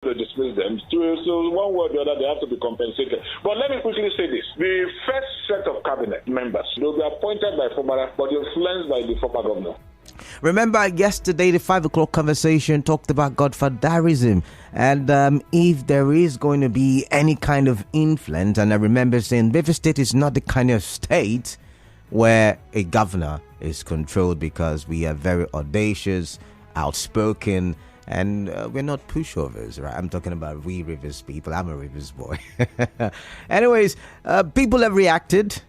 to dismiss them. So one way or the other, they have to be compensated. But let me quickly say this. The first set of cabinet members, they'll be appointed by former, but influenced by the former governor. Remember yesterday, the 5 o'clock conversation talked about godfatherism, and if there is going to be any kind of influence, and I remember saying River State is not the kind of state where a governor is controlled, because we are very audacious, outspoken, and we're not pushovers, right? I'm talking about we Rivers people. I'm a Rivers boy. Anyways, people have reacted.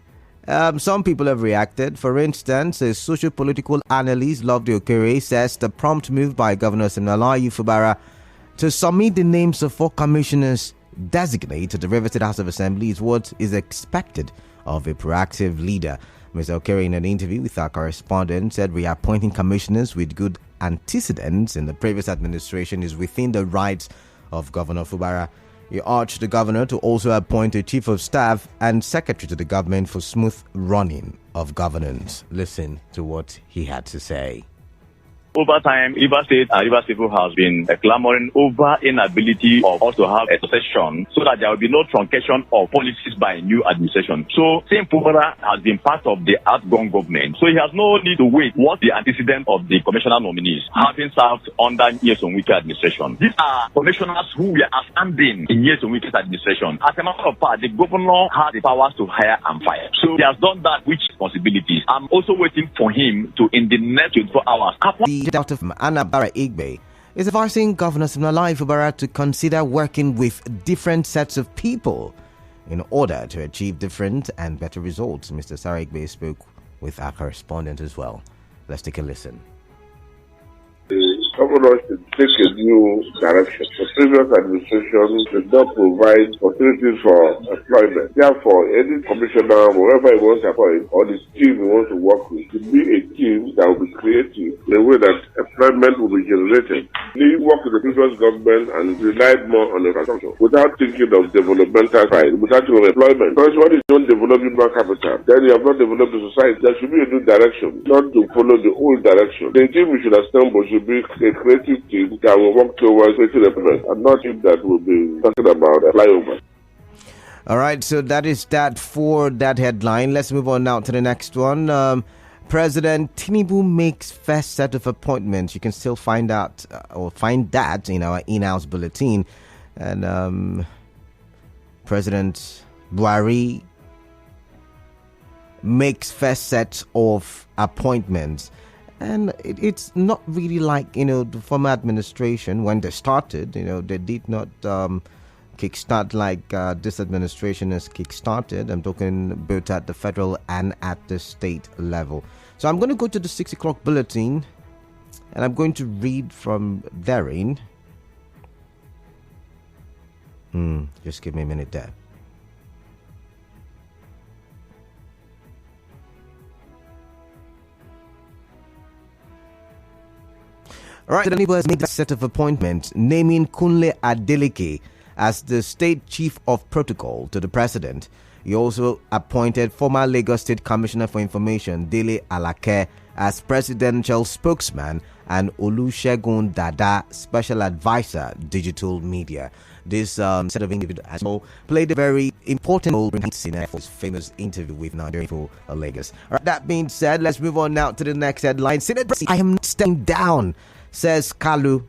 Some people have reacted. For instance, a socio-political analyst, Nnamdi Kanu, says the prompt move by Governor Siminalayi Fubara to submit the names of 4 commissioners designate to the River State House of Assembly is what is expected of a proactive leader. Mr. Okere, in an interview with our correspondent, said reappointing commissioners with good antecedents in the previous administration is within the rights of Governor Fubara. He urged the governor to also appoint a chief of staff and secretary to the government for smooth running of governance. Listen to what he had to say. Over time, Rivers State and Rivers people has been clamoring over inability of us to have a succession so that there will be no truncation of policies by a new administration. So, St. Fubara has been part of the outgoing government. So he has no need to wait what the antecedent of the commissioner nominees having served under Nyesom Wike administration. These are commissioners who were outstanding in Nyesom Wike's administration. As a matter of fact, the governor has the powers to hire and fire. So he has done that with responsibilities. I'm also waiting for him to, in the next 24 hours, Dr. Nnamdi Kanu is advising Governor Siminalayi Fubara to consider working with different sets of people in order to achieve different and better results. Mr. Igbe spoke with our correspondent as well. Let's take a listen. The governor should take a new direction. The previous administration did not provide opportunities for employment. Therefore, any commissioner, wherever he wants to appoint, or the team he wants to work with, should be a team that will be creative in a way that employment will be generated. He worked with the previous government and relied more on infrastructure without thinking of developmental side, without thinking of employment. Because when you don't develop human capital, then you have not developed the society. There should be a new direction, not to follow the old direction. The team we should assemble should be a creative team that will work towards creating employment, and not team that will be talking about a flyover. All right, so that is that for that headline. Let's move on now to the next one. President Tinubu makes first set of appointments. You can still find out or find that in our in-house bulletin. And President Buhari makes first set of appointments. And it's not really like, the former administration when they started, they did not kickstart like this administration has kickstarted. I'm talking both at the federal and at the state level. So I'm going to go to the 6 o'clock bulletin and I'm going to read from therein. Just give me a minute there. All right, Tinubu has made a set of appointments, naming Kunle Adeleke as the state chief of protocol to the president. He also appointed former Lagos State Commissioner for Information, Dele Alake, as presidential spokesman, and Olusegun Dada, special advisor, digital media. This set of individuals has played a very important role in his famous interview with Nigeria for Lagos. All right, that being said, let's move on now to the next headline. Senate, I am not stepping down, says Kalu.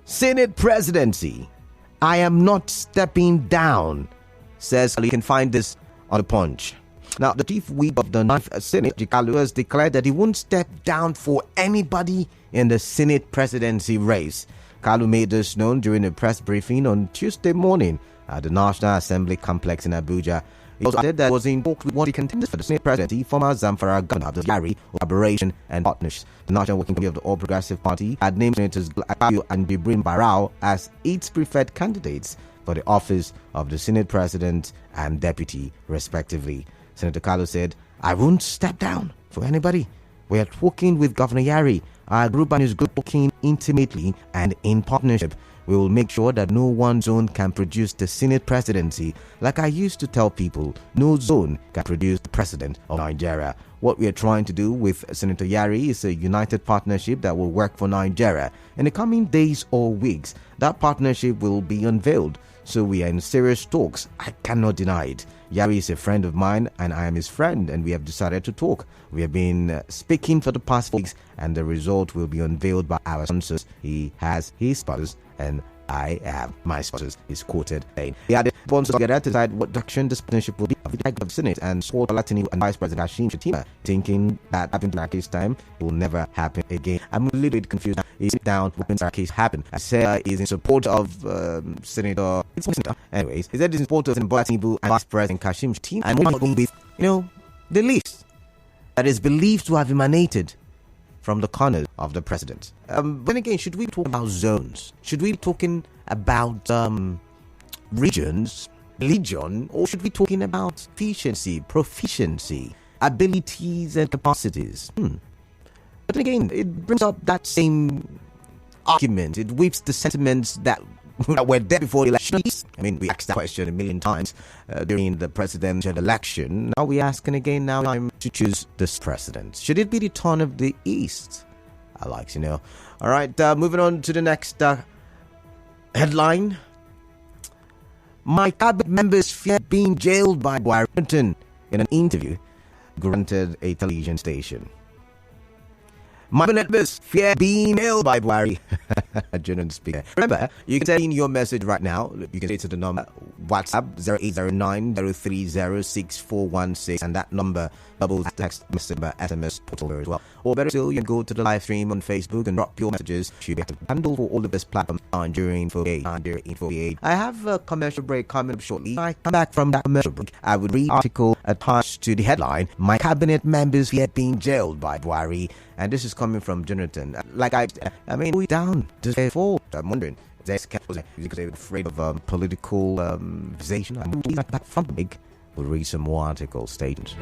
Senate presidency, I am not stepping down, says Kalu. You can find this on the Punch. Now, the chief whip of the 9th Senate, Kalu, has declared that he won't step down for anybody in the Senate presidency race. Kalu made this known during a press briefing on Tuesday morning at the National Assembly complex in Abuja. He also added that he was involved with one of the contenders for the Senate presidency, former Zamfara Governor Buhari, collaboration and partnership. The National Working Committee of the All Progressive Party had named Senators Kalu and Bibrin Barao as its preferred candidates for the office of the Senate President and Deputy, respectively. Senator Kalu said, I won't step down for anybody, We are working with Governor Yari, our group and his group working intimately and in partnership. We will make sure that no one zone can produce the Senate presidency. Like I used to tell people, no zone can produce the president of Nigeria. What we are trying to do with Senator Yari is a united partnership that will work for Nigeria. In the coming days or weeks, that partnership will be unveiled. So we are in serious talks. I cannot deny it. Yari is a friend of mine and I am his friend, and we have decided to talk. We have been speaking for the past 4 weeks, and the result will be unveiled by our sponsors. He has his sponsors and I have my sponsors, is quoted saying. He added, sponsors together to decide what direction this partnership will be of the Senate and support Tinubu and Vice President Kashim Shettima, thinking that happened in this time will never happen again. I'm a little bit confused now. He's down when that case happened. I said he's in support of Senator. Anyways, he said he's in support of Tinubu and Vice President Kashim Shettima, and more going with, the list that is believed to have emanated from the corners of the president. Then again, should we talk about zones? Should we be talking about regions, religion, or should we be talking about proficiency, abilities and capacities? But then again, it brings up that same argument. It whips the sentiments that were there before the election. I mean, we asked that question a million times during the presidential election. Now we're asking again now time to choose this president. Should it be the turn of the East? I like to know. All right, moving on to the next headline. My cabinet members fear being jailed by Buhari in an interview granted a television station. My cabinet members fear being jailed by Buhari. General speaker. Remember, you can send in your message right now. You can say to the number WhatsApp 0809-030-6416, and that number doubles text message SMS portal as well. Or better still, you can go to the live stream on Facebook and drop your messages. Should be able to handle for all the best platforms on during 48. I have a commercial break coming up shortly. When I come back from that commercial break, I would read an article attached to the headline, My cabinet members fear being jailed by Buhari. And this is coming from Jonathan. Like I mean, we down to their fault. I'm wondering, is they afraid of political visation? I'm back from the big. We'll read some more article statements.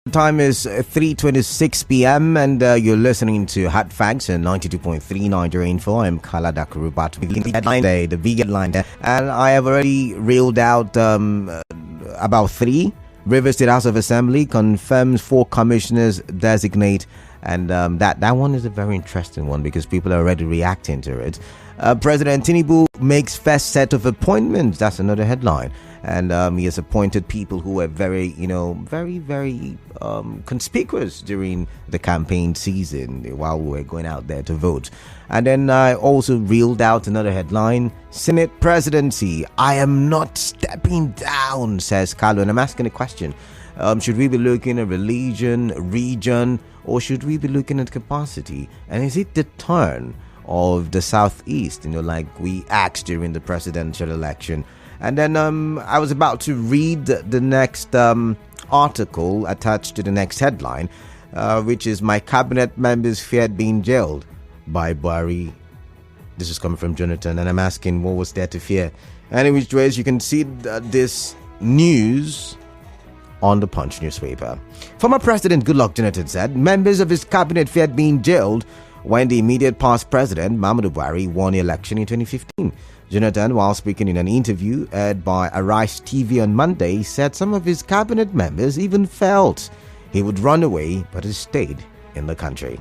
The time is 3:26 p.m. and you're listening to Hot Facts and 92.3 Nigeria Info. I'm Kala Dakurubat with the headline day, the big headline there. And I have already reeled out about 3. Rivers State House of Assembly confirms 4 commissioners designate. And that one is a very interesting one because people are already reacting to it. President Tinubu makes first set of appointments. That's another headline. And he has appointed people who were very conspicuous during the campaign season while we were going out there to vote. And then I also reeled out another headline, Senate Presidency. I am not stepping down, says Kalu. And I'm asking a question. Should we be looking at religion, region, or should we be looking at capacity? And is it the turn of the Southeast, like we asked during the presidential election? And then I was about to read the next article attached to the next headline, which is My cabinet members feared being jailed by Buhari. This is coming from Jonathan, and I'm asking what was there to fear. Anyways, you can see this news on the Punch newspaper. Former President Goodluck Jonathan said members of his cabinet feared being jailed when the immediate past president, Muhammadu Buhari, won the election in 2015. Jonathan, while speaking in an interview aired by Arise TV on Monday, said some of his cabinet members even felt he would run away, but he stayed in the country.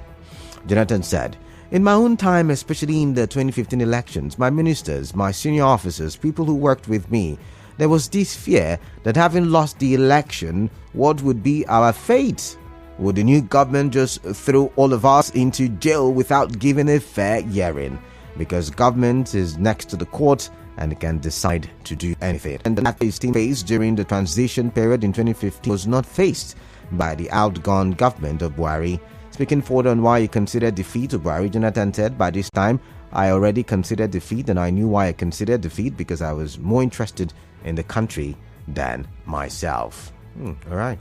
Jonathan said, "In my own time, especially in the 2015 elections, my ministers, my senior officers, people who worked with me, there was this fear that having lost the election, what would be our fate? Would the new government just throw all of us into jail without giving a fair hearing? Because government is next to the court and can decide to do anything." And that team faced during the transition period in 2015 was not faced by the outgone government of Buhari. Speaking further on why he considered defeat of Buhari, Jonathan said, "By this time, I already considered defeat, and I knew why I considered defeat, because I was more interested in the country than myself." All right.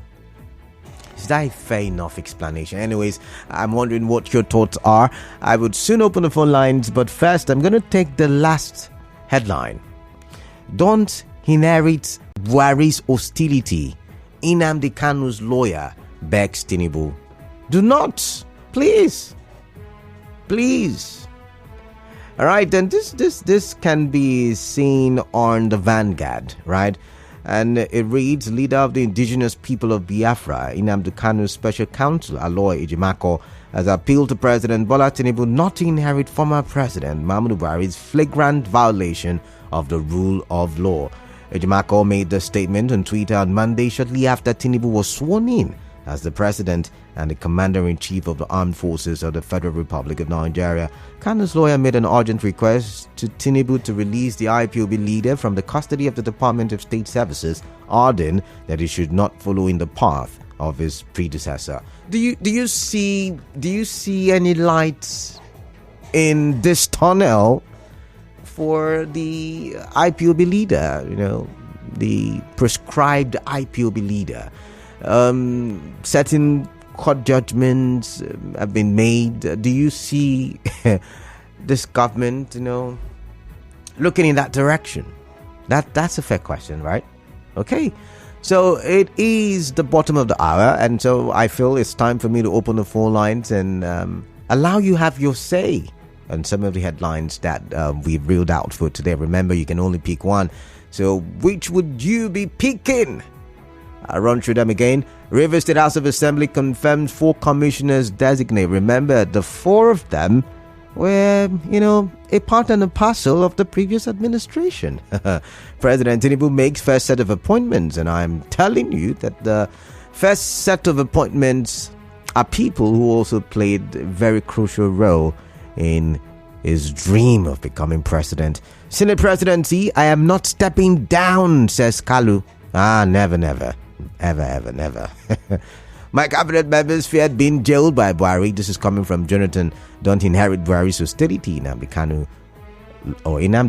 Is that a fair enough explanation? Anyways, I'm wondering what your thoughts are. I would soon open the phone lines, but first, I'm going to take the last headline. Don't inherit Buhari's hostility. Nnamdi Kanu's lawyer begs Tinubu. Do not, please. All right, then this can be seen on the Vanguard, right? And it reads, leader of the indigenous people of Biafra, Nnamdi Kanu's special counsel, Aloy Ejimako, has appealed to President Bola Tinubu not to inherit former President Muhammadu Buhari's flagrant violation of the rule of law. Ejimako made the statement on Twitter on Monday, shortly after Tinubu was sworn in as the president and the commander-in-chief of the armed forces of the Federal Republic of Nigeria. Kanu's lawyer made an urgent request to Tinubu to release the IPOB leader from the custody of the Department of State Services, adding that he should not follow in the path of his predecessor. Do you see any light in this tunnel for the IPOB leader? You know, the prescribed IPOB leader. Certain court judgments have been made. Do you see this government, looking in that direction? That's a fair question, right? Okay. So it is the bottom of the hour, and so I feel it's time for me to open the phone lines and allow you have your say on some of the headlines that we've reeled out for today. Remember, you can only pick one. So which would you be picking? I'll run through them again. Rivers State House of Assembly confirmed 4 commissioners designate. Remember, the 4 of them were, a part and a parcel of the previous administration. President Tinubu makes first set of appointments, and I'm telling you that the first set of appointments are people who also played a very crucial role in his dream of becoming president. Senate Presidency, I am not stepping down, says Kalu. Never. Ever. My cabinet members feared being jailed by Buhari. This is coming from Jonathan. Don't inherit Buhari's hostility. Nnamdi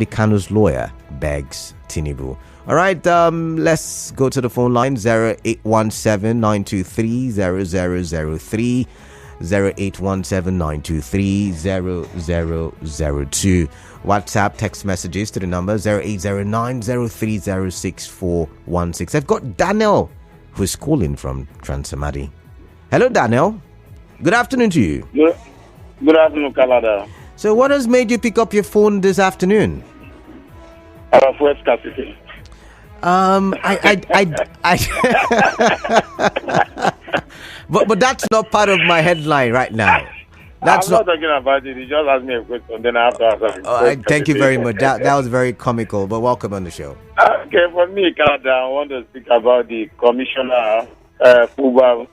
Kanu's lawyer begs Tinubu. All right, let's go to the phone line. 0817-923-0003, 0817-923-0002. WhatsApp text messages to the number 0809-030-6416. I've got Daniel, who's calling from Transamadi. Hello, Daniel. Good afternoon to you. Good afternoon, Canada. So what has made you pick up your phone this afternoon? Fuel scarcity. But that's not part of my headline right now. I'm not talking about it. You just asked me a question, then I have to answer. Thank you very much. That was very comical, but welcome on the show. Okay, for me, Canada, I want to speak about the commissioner, Uba,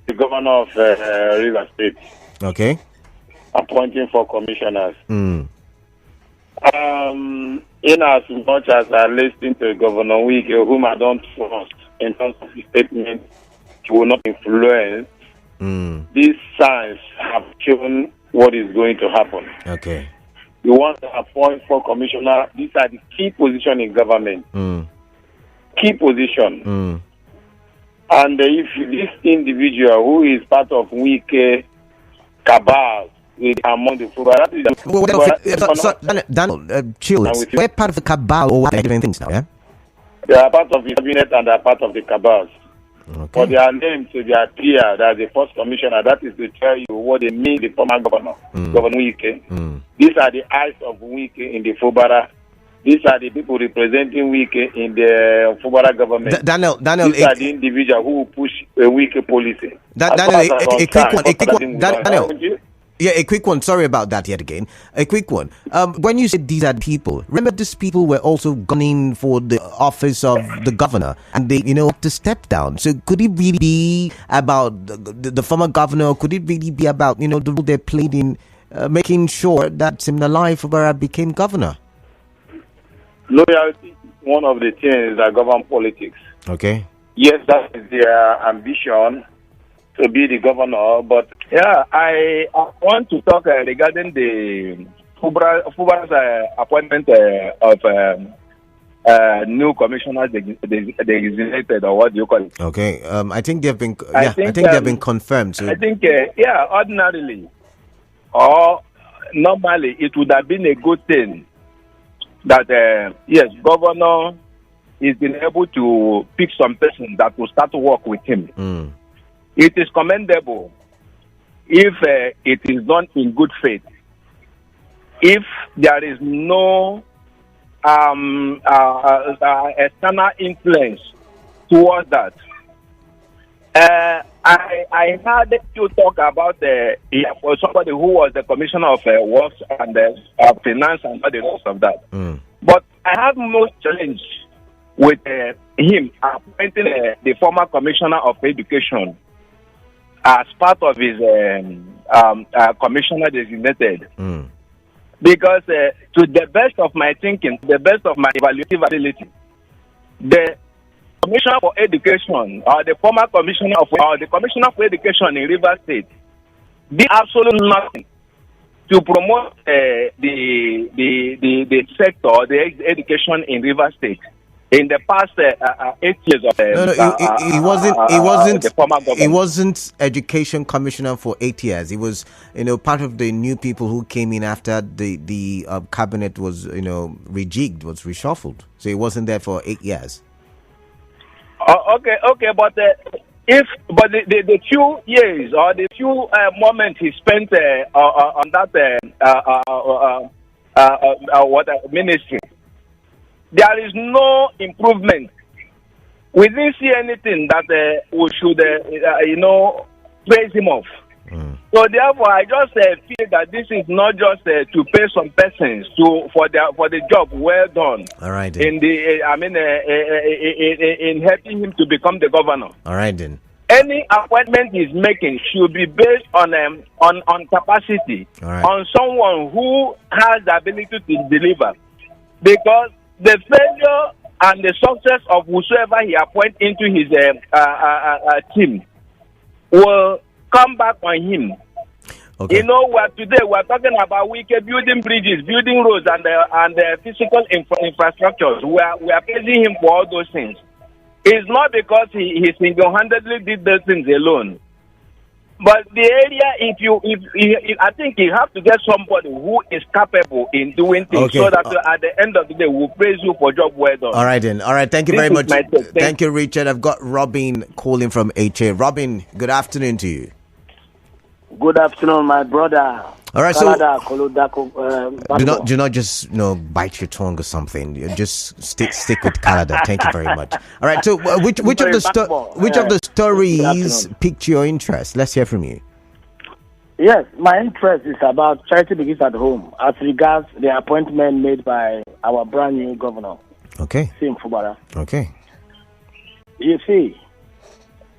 the governor of River State. Okay. Appointing 4 commissioners. In as much as I listened to Governor Wike, whom I don't trust in terms of his statement, he will not influence. These signs have shown what is going to happen. Okay. You want to appoint 4 commissioners. These are the key position in government. Key position. And if this individual who is part of Wike cabal is among the four, Daniel, chill. We're part of the cabal or what different things now, yeah? They are part of the cabinet and they are part of the cabals. for their name to be appeared as the first commissioner. That is to tell you what they mean, the former governor, Governor Wike. These are the eyes of Wike in the Fubara. These are the people representing Wike in the Fubara government. Daniel, these are the individuals who push a Wike policy. A quick one. Sorry about that yet again. A quick one. When you said these are people, remember these people were also gunning for the office of the governor, and they, to step down. So could it really be about the former governor? Could it really be about, the role they played in making sure that Siminalayi Fubara became governor? Loyalty, one of the things that govern politics. Okay. Yes, that is their ambition to be the governor. But I want to talk regarding the Fubara's appointment of new commissioners designated, or what do you call it? Okay. I think they've been. I think they've been confirmed. So. I think ordinarily or normally it would have been a good thing that yes, governor is been able to pick some person that will start to work with him. It is commendable if it is done in good faith. If there is no external influence towards that. I heard you talk about somebody who was the commissioner of works and finance and all the rest of that. But I have no challenge with him appointing the former commissioner of education as part of his commissioner designated. Because to the best of my thinking, the best of my evaluative ability, the commissioner for education or the former commissioner or the commissioner for education in Rivers State did absolutely nothing to promote the sector, the education in Rivers State in the past 8 years of the former government. He wasn't education commissioner for 8 years. He was, part of the new people who came in after the cabinet was, rejigged, was reshuffled. So he wasn't there for 8 years. Okay, but the few years or the few moments he spent on that ministry, there is no improvement. We didn't see anything that we should, praise him of. So therefore, I just feel that this is not just to pay some persons for the job well done. All right. Then. In helping him to become the governor. All right then. Any appointment he's making should be based on capacity, right. On someone who has the ability to deliver, because the failure and the success of whosoever he appoints into his team will come back on him. Okay. Today we're talking about building bridges, building roads, and physical infrastructures. We are praising him for all those things. It's not because he single-handedly did those things alone. But the area, if I think you have to get somebody who is capable in doing things, so that at the end of the day, we'll praise you for job well done. All right then. All right. Thank you very much. Thank you, Richard. I've got Robin calling from HA. Robin, good afternoon to you. Good afternoon, my brother. All right, Canada, do not just bite your tongue or something. You just stick with Canada. Thank you very much. All right, so which of the stories piqued your interest? Let's hear from you. Yes, my interest is about charity begins at home as regards the appointment made by our brand new governor. Okay. Sim Fubara. Okay. You see,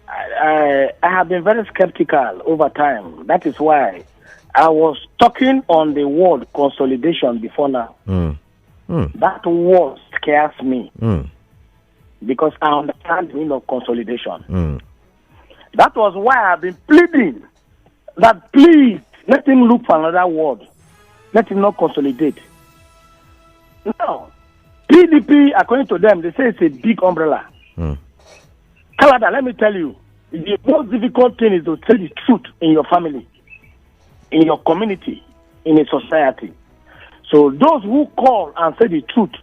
I have been very skeptical over time. That is why I was talking on the word consolidation before now. That word scares me because I understand the meaning of consolidation. That was why I've been pleading that please let him look for another word. Let him not consolidate. Now, PDP, according to them, they say it's a big umbrella. Canada, let me tell you, the most difficult thing is to tell the truth in your family, in your community, in a society. So those who call and say the truth,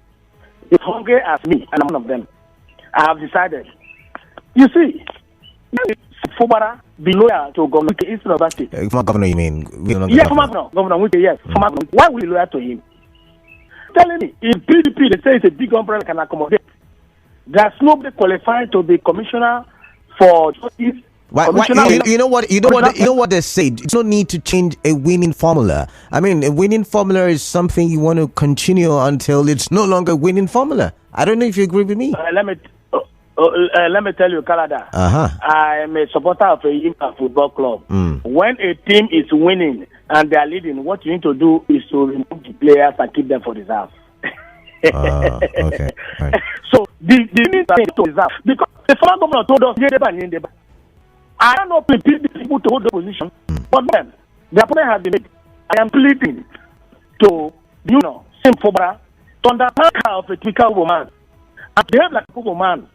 is hungry as me, and I'm one of them. I have decided. You see, Fubara be loyal to Governor instead of that state. Former governor, you mean? Yes, Governor Wike, yes. Why will you loyal to him? Telling me, in PDP, they say it's a big umbrella can accommodate. There's nobody qualified to be commissioner for justice. Why, you know what they say. It's no need to change a winning formula. I mean, a winning formula is something you want to continue until it's no longer a winning formula. I don't know if you agree with me. Let me tell you, Canada. I am a supporter of a Yimba football club. When a team is winning and they are leading, what you need to do is to remove the players and keep them for reserve. Okay. Right. So the need to reserve because the former governor told us I don't know people to hold the position, but then the opponent has been made. I am pleading to same Fubara to understand of a typical woman and behave like a woman.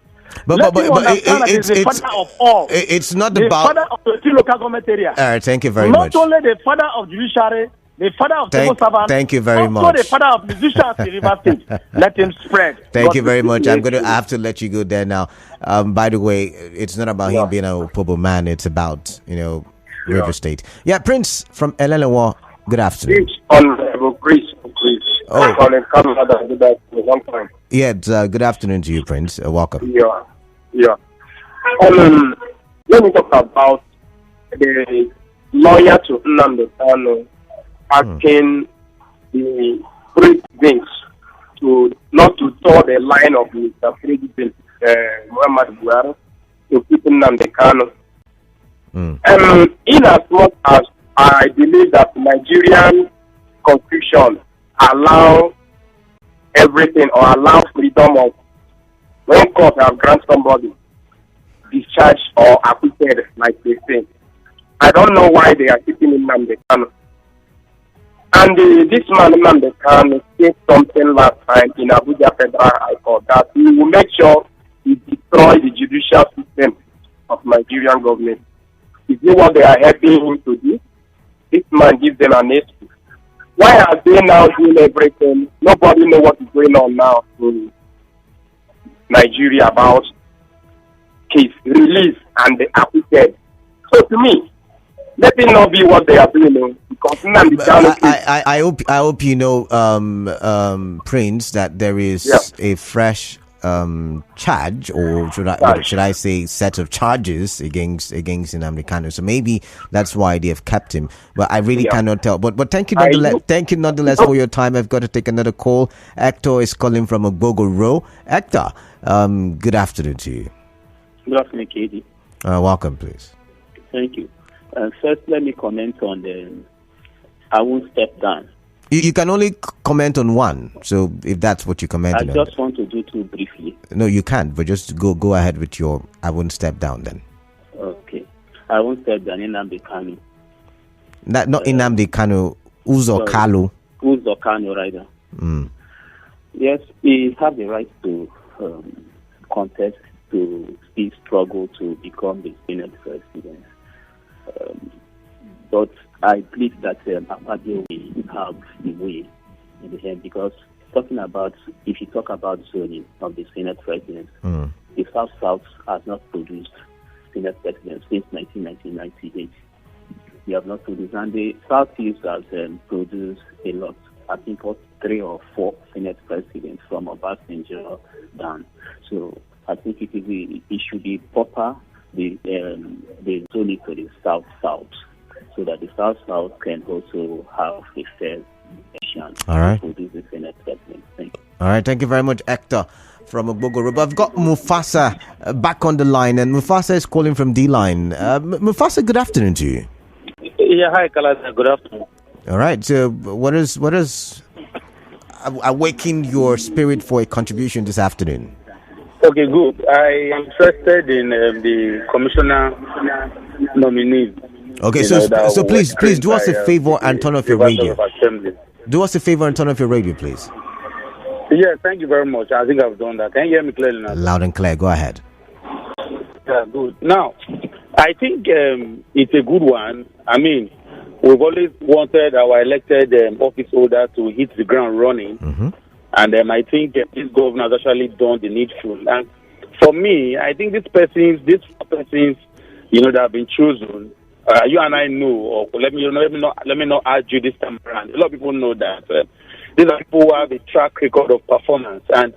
But it's the father of all. It's not the about father of the local government area. All right, thank you very much. Not only the father of judiciary, the father of civil servants. Thank you very much. Also the father of musicians in River State. Let him spread. Thank you very much. I have to let you go there now. By the way, it's not about him being a Opobo man. It's about River State. Yeah, Prince from Elelewa. Good afternoon. Honorable Chris. Oh. Calling Canada. One time. Yeah, good afternoon to you, Prince. Welcome. Yeah. Let me talk about the lawyer to Nnamdi Kanu asking the president to not to toe the line of Mr. President Muhammad Buhari to keep Nnamdi Kanu. In as much as I believe that Nigerian constitution allow everything or allow freedom of when court have granted somebody discharged or acquitted, like they say. I don't know why they are keeping Nnamdi Kanu. And this man Nnamdi Kanu said something last time in Abuja Federal High Court that he will make sure he destroy the judicial system of Nigerian government. Is it what they are helping him to do? This man gives them an excuse. Why are they now doing everything? Nobody knows what is going on now in Nigeria about case release and the acquitted. So to me, let it not be what they are doing. Because I hope you know, Prince, that there is a fresh charge, or should I say set of charges against Nnamdi Kanu. So maybe that's why they have kept him. But I really cannot tell. But thank you nonetheless for your time. I've got to take another call. Hector is calling from Ogbogo Row. Hector, good afternoon to you. Good afternoon, KD. Welcome, please. Thank you. First, let me comment on the I won't step down. You can only comment on one. So if that's what you commented on. I just want to do two briefly. No, you can't. But just go ahead with your I won't step down then. Okay. I won't step down in Nnamdi Kanu. Not Nnamdi Kanu. Uzo Kalu. Uzo Kanu, rather. Yes, he has the right to contest, to still struggle to become the Senate president. But I believe that Abadi will have the way in the end, because if you talk about zoning of the Senate president, the South has not produced Senate president since 1998. We have not produced, and the Southeast has produced a lot. I think 3 or 4 Senate presidents from Obasanjo down. So I think it should be proper the zoning to the South, so that the South can also have a fair election. All right. To produce the Senate president. Thank you. All right. Thank you very much, Hector from Ogbogo. I've got Mufasa back on the line, and Mufasa is calling from D-Line. Mufasa, good afternoon to you. Yeah, hi, Kalasa. Good afternoon. All right. So, what is awakened your spirit for a contribution this afternoon? Okay, good. I am interested in the commissioner nominees. Okay, so please do us a favor and turn off your radio. Do us a favor and turn off your radio, please. Yeah, thank you very much. I think I've done that. Can you hear me clearly now? Loud and clear. Go ahead. Yeah, good. Now, I think it's a good one. I mean, we've always wanted our elected office holder to hit the ground running. Mm-hmm. And I think this governor has actually done the needful. And for me, I think these 4 persons that have been chosen. You and I know, or let me not argue this time around. A lot of people know that these are people who have a track record of performance, and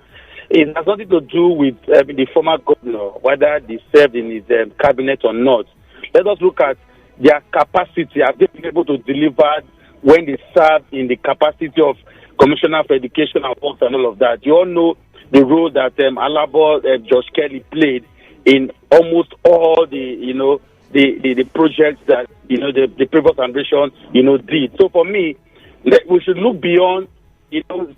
it has nothing to do with the former governor, whether they served in his cabinet or not. Let us look at their capacity. Have they been able to deliver when they served in the capacity of Commissioner for Education and Works and all of that? You all know the role that Alabo, Josh Kelly played in almost all the projects that the previous administration did. So for me, we should look beyond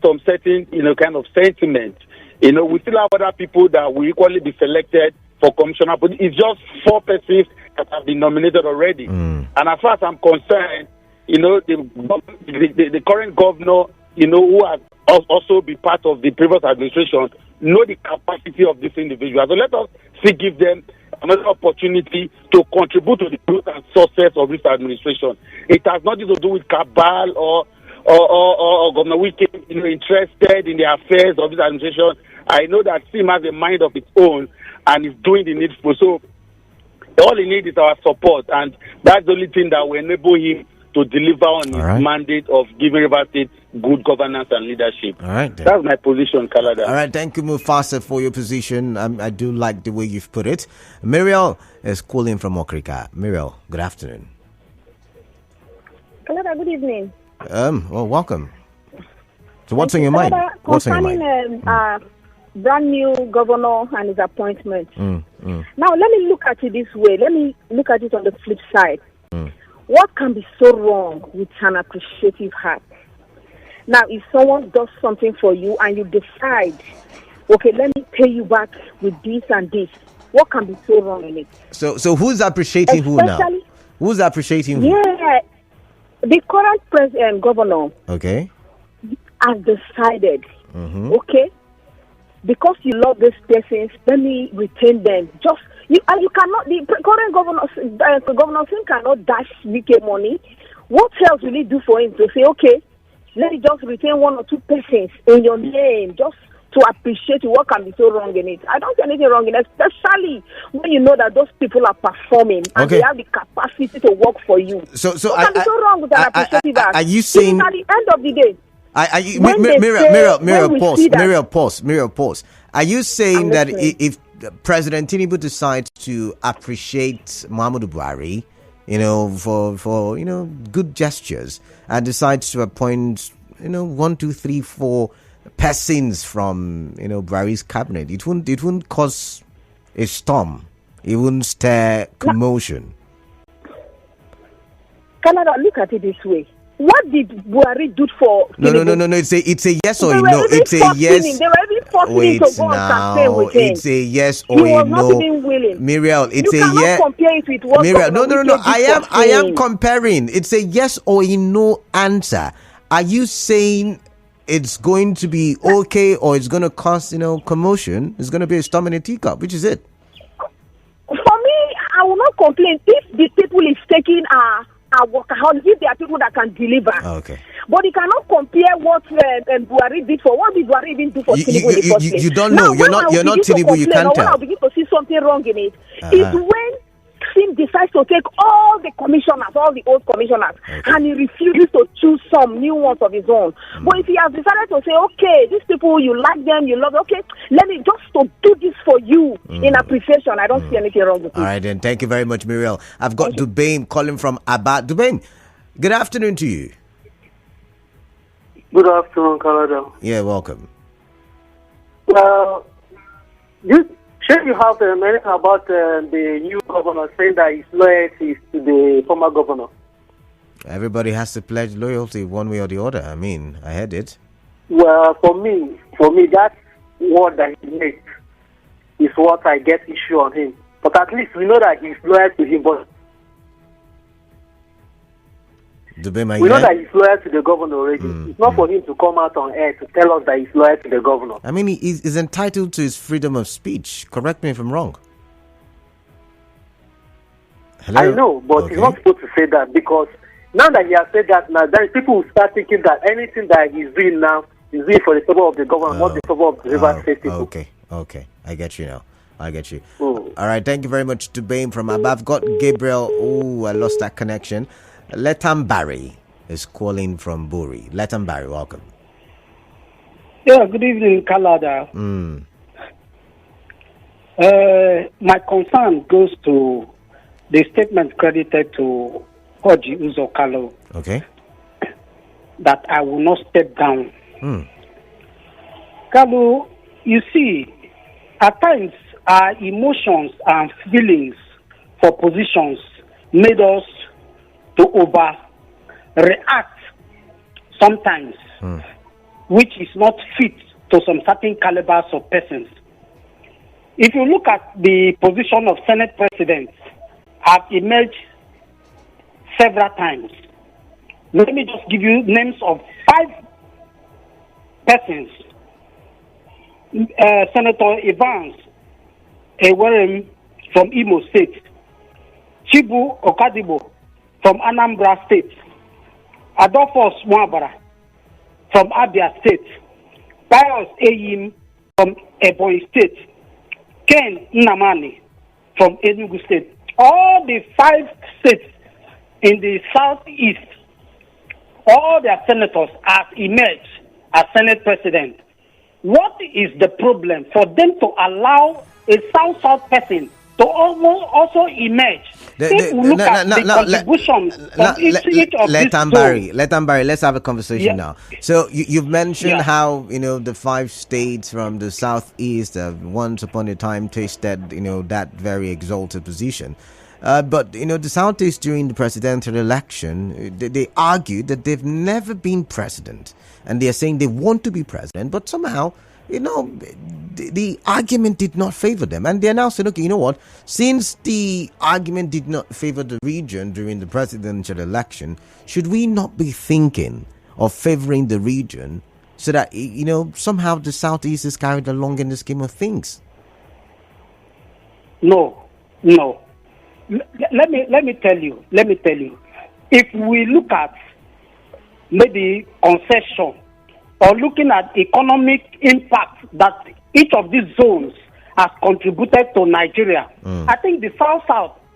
some certain kind of sentiment. We still have other people that will equally be selected for commissioner, but it's just 4 persons that have been nominated already. And as far as I'm concerned, the current governor, who has also be part of the previous administration, know the capacity of this individual. So let us still give them another opportunity to contribute to the growth and success of this administration. It has nothing to do with cabal or Governor Wike, interested in the affairs of this administration. I know that Sim has a mind of its own and is doing the needful. So all he needs is our support, and that's the only thing that will enable him to deliver on his mandate of giving River State good governance and leadership. All right, then. That's my position, Kalada. All right, thank you, Mufasa, for your position. I do like the way you've put it. Muriel is calling from Okrika. Muriel, good afternoon. Kalada, good evening. Well, welcome. So what's on your mind? What's on your mind? Brand new governor and his appointment. Now, let me look at it this way. Let me look at it on the flip side. What can be so wrong with an appreciative heart? Now, if someone does something for you and you decide, okay, let me pay you back with this and this, what can be so wrong in it? So who's appreciating who now? Who's appreciating who? Yeah, the current governor has decided, okay, because you love these persons, let me retain them. You cannot. The current governor cannot dash Wike money. What else will he do for him to say, okay, let me just retain 1 or 2 persons in your name, just to appreciate you? What can be so wrong in it? I don't see anything wrong in it, especially when you know that those people are performing and they have the capacity to work for you. So what can be so wrong with an appreciative act? Are you saying at the end of the day? Muriel, pause. Are you saying that if President Tinubu decides to appreciate Muhammadu Buhari, for good gestures, and decides to appoint 1, 2, 3, 4 persons from Buhari's cabinet, it wouldn't cause a storm, it wouldn't stir commotion? Canada, look at it this way. What did Buhari do for Tinubu? No. It's a yes or a no. It's a yes. They were even forcing him to go on campaign with him. It's a yes or a no. He was not even willing. Muriel, it's a yes. You cannot compare it with what Muriel, no. I am comparing. It's a yes or a no answer. Are you saying it's going to be okay or it's going to cause commotion? It's going to be a storm in a teacup. Which is it? For me, I will not complain if the people is taking a workaholic, if there are people that can deliver. Okay. But you cannot compare what Buhari did for what did Buhari even do for Tinubu in the first place. You don't know. You're not Tinubu. You can't tell. When I begin to see something wrong in it, is when Sim decides to take all the commissioners, all the old commissioners, and he refuses to choose some new ones of his own. But if he has decided to say, okay, these people, you like them, you love them, okay, let me just to do this for you in appreciation. I don't see anything wrong with it. All right, then. Thank you very much, Muriel. I've got Dubaim calling from Abba. Dubaim, good afternoon to you. Good afternoon, Canada. Yeah, welcome. Well, should you have anything about the new governor saying that his loyalty is to the former governor? Everybody has to pledge loyalty one way or the other. I mean, I heard it. Well, for me, that word that he makes is what I get issue on him. But at least we know that he's loyal to him. But we know that he's loyal to the governor already. It's not for him to come out on air to tell us that he's loyal to the governor. I mean, he's entitled to his freedom of speech. Correct me if I'm wrong. Hello? I know, but he's not supposed to say that, because now that he has said that, now then people will start thinking that anything that he's doing now is doing for the favor of the government, not the favor of the River State people. Okay, I get you now. I get you. All right, thank you very much to Bain from Abba. I've got Gabriel. Oh, I lost that connection. Letam Barry is calling from Buri. Letam Barry, welcome. Yeah, good evening, Kalada. My concern goes to the statement credited to Hoji Uzo Kalu. Okay. That I will not step down. Kalu, you see, at times our emotions and feelings for positions made us to overreact sometimes, which is not fit to some certain calibers of persons. If you look at the position of Senate presidents, have emerged several times. Let me just give you names of 5 persons. Senator Evans Ewerem from Imo State, Chibu Okadibo from Anambra State, Adolphus Mwabara from Abia State, Pius Eyim from Ebonyi State, Ken Nnamani from Enugu State. All the 5 states in the southeast, all their senators have emerged as Senate president. What is the problem for them to allow a South person to also emerge? If we look at the contributions of each of these zones. Let Barry, let's have a conversation now. So you've mentioned how, the 5 states from the southeast once upon a time tasted, that very exalted position. But, the Southeast during the presidential election, they argued that they've never been president. And they're saying they want to be president. But somehow, the argument did not favor them. And they're now saying, okay, you know what? Since the argument did not favor the region during the presidential election, should we not be thinking of favoring the region so that, somehow the Southeast is carried along in the scheme of things? No. Let me tell you. If we look at maybe concession or looking at economic impact that each of these zones has contributed to Nigeria, I think the South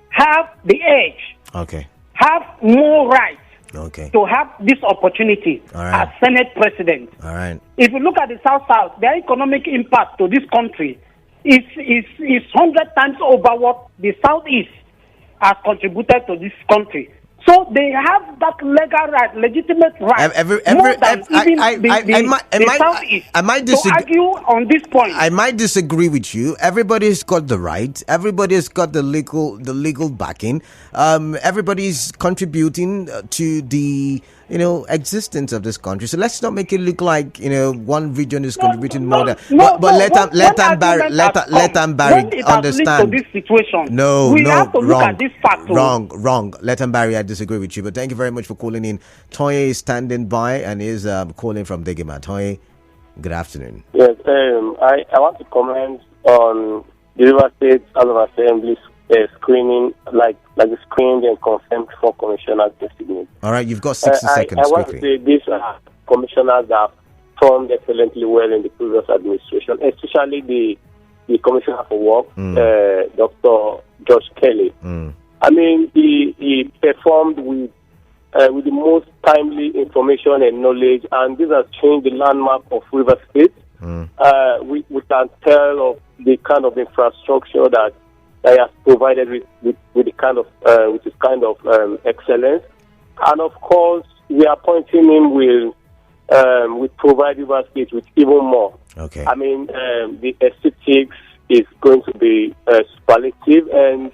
have the edge. Okay. Have more rights. Okay. To have this opportunity as Senate president. All right. If you look at the South, their economic impact to this country is 100 times over what the Southeast has contributed to this country. So they have that legal right, legitimate right, I might disagree. To argue on this point. I might disagree with you. Everybody's got the right. Everybody's got the legal backing. Everybody's contributing to the existence of this country. So let's not make it look like one region is contributing more than. But let them Barry understand. To this situation, no, have to look at this fact. Wrong. Let them Barry. I disagree with you. But thank you very much for calling in. Toye is standing by and is calling from Degema. Toye, good afternoon. Yes, I want to comment on the River State House of Assembly's screening, like the screened and confirmed for commissioners designate. All right, you've got 60 seconds. I want to say these commissioners have performed excellently well in the previous administration, especially the Commissioner for Work, Dr. George Kelly. I mean, he performed with the most timely information and knowledge, and this has changed the landmark of River State. We can tell of the kind of infrastructure that he has provided with the kind of with his kind of excellence, and of course we are appointing him will provide River State with even more. Okay. I mean the aesthetics is going to be superlative, and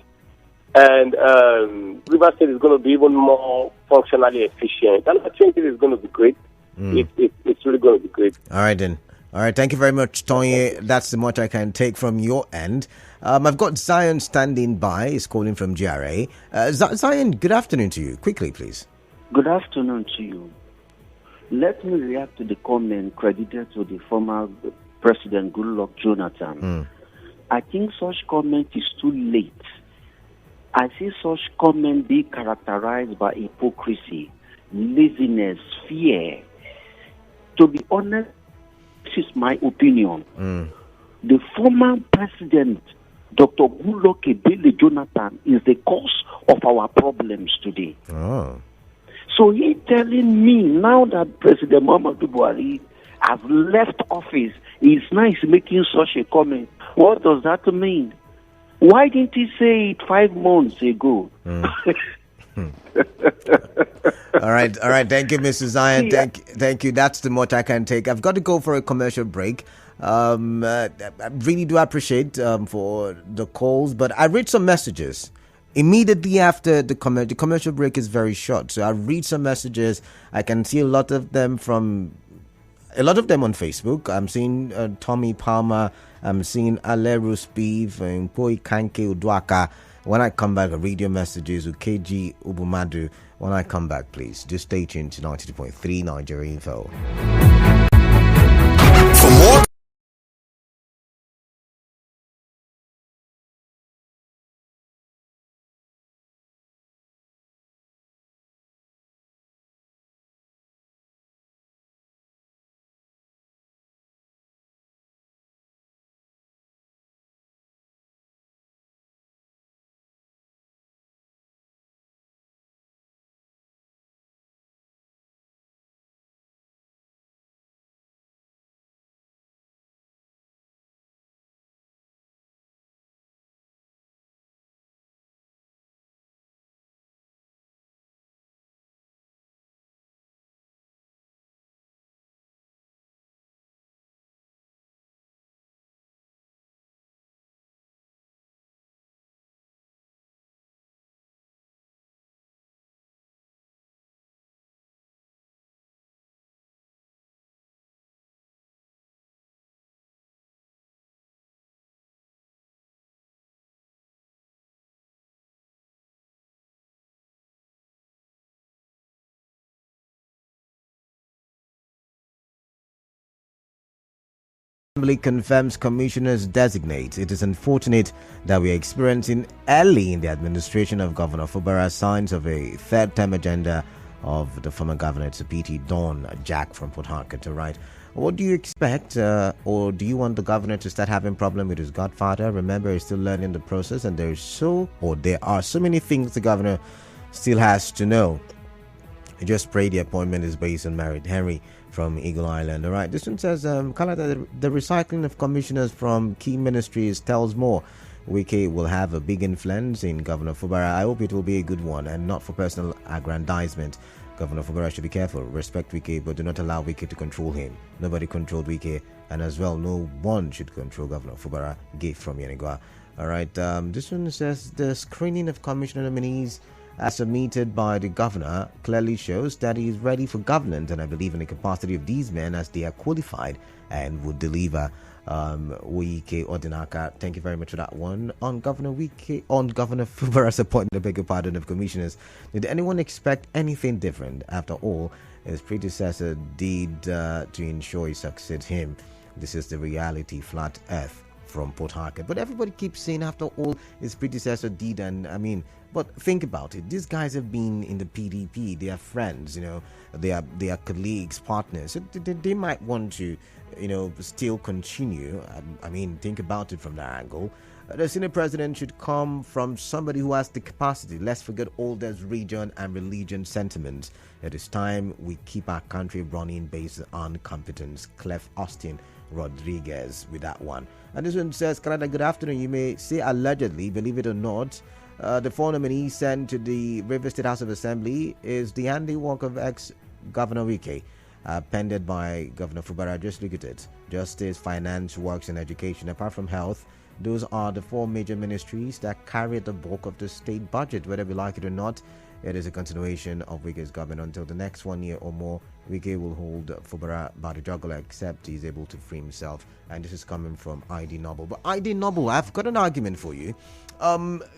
River State is going to be even more functionally efficient, and I think it is going to be great. It's really going to be great. All right then. All right, thank you very much, Tony. That's the much I can take from your end. I've got Zion standing by. He's calling from GRA. Zion, good afternoon to you. Quickly, please. Good afternoon to you. Let me react to the comment credited to the former President Goodluck Jonathan. I think such comment is too late. I see such comment being characterized by hypocrisy, laziness, fear. To be honest, this is my opinion. The former president Dr. Goodluck Ebele Jonathan is the cause of our problems today. Oh. So he telling me now that President Muhammadu Buhari has left office, he's nice making such a comment. What does that mean? Why didn't he say it 5 months ago? All right. Thank you, Mrs. Zion. Thank you. That's the much I can take. I've got to go for a commercial break. I really do appreciate for the calls, but I read some messages immediately after the commercial break is very short. So I read some messages. I can see a lot of them on Facebook. I'm seeing Tommy Palmer. I'm seeing Aleru Spiv and Poi Kanke Udwaka. When I come back, I read your messages with KG Ubumadu. When I come back, please just stay tuned to 92.3 Nigeria Info. For more Assembly confirms commissioners designate. It is unfortunate that we are experiencing early in the administration of Governor Fubara signs of a third-term agenda of the former governor Tsipiti Don Jack from Port Harcourt. Right? What do you expect, or do you want the governor to start having problem with his godfather? Remember, he's still learning the process, and there are so many things the governor still has to know. I just pray the appointment is based on merit. Henry from Eagle Island. All right. This one says, Kala, the recycling of commissioners from key ministries tells more. Wike will have a big influence in Governor Fubara. I hope it will be a good one and not for personal aggrandizement. Governor Fubara should be careful. Respect Wike, but do not allow Wike to control him. Nobody controlled Wike, and as well, no one should control Governor Fubara. Gift from Yenigua. All right. This one says the screening of commissioner nominees as submitted by the governor clearly shows that he is ready for governance, and I believe in the capacity of these men as they are qualified and would deliver. Wike Odinaka, thank you very much for that one. On Governor Fubara's appointment, I beg your pardon, of commissioners, did anyone expect anything different? After all, his predecessor did to ensure he succeeds him. This is the reality, flat earth from Port Harcourt. But everybody keeps saying, after all, his predecessor did, and I mean, but think about it. These guys have been in the PDP. They are friends, they are colleagues, partners. So they might want to, still continue. I mean, think about it from that angle. The senior president should come from somebody who has the capacity. Let's forget all those region and religion sentiments. It is time we keep our country running based on competence. Clef Austin Rodriguez with that one. And this one says, Canada, good afternoon. You may say allegedly, believe it or not, the four nominees sent to the River State House of Assembly is the handiwork of ex-Governor Wike, pended by Governor Fubara. Just look at it. Justice, finance, works, and education. Apart from health, those are the four major ministries that carry the bulk of the state budget. Whether we like it or not, it is a continuation of Wike's government until the next 1 year or more. Wike will hold Fubara by the jugular except he's able to free himself. And this is coming from ID Noble. But ID Noble, I've got an argument for you.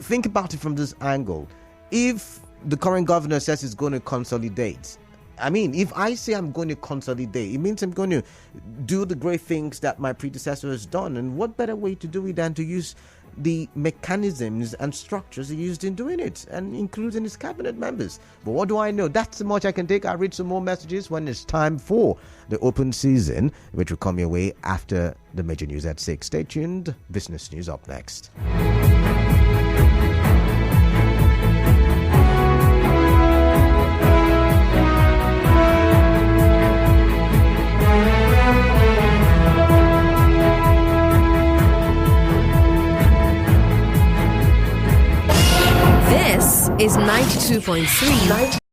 Think about it from this angle. If the current governor says he's going to consolidate, I mean, if I say I'm going to consolidate, it means I'm going to do the great things that my predecessor has done. And what better way to do it than to use the mechanisms and structures he used in doing it, and including his cabinet members. But what do I know? That's so much I can take. I'll read some more messages when it's time for the open season, which will come your way after the major news at 6. Stay tuned. Business news up next. is 92.3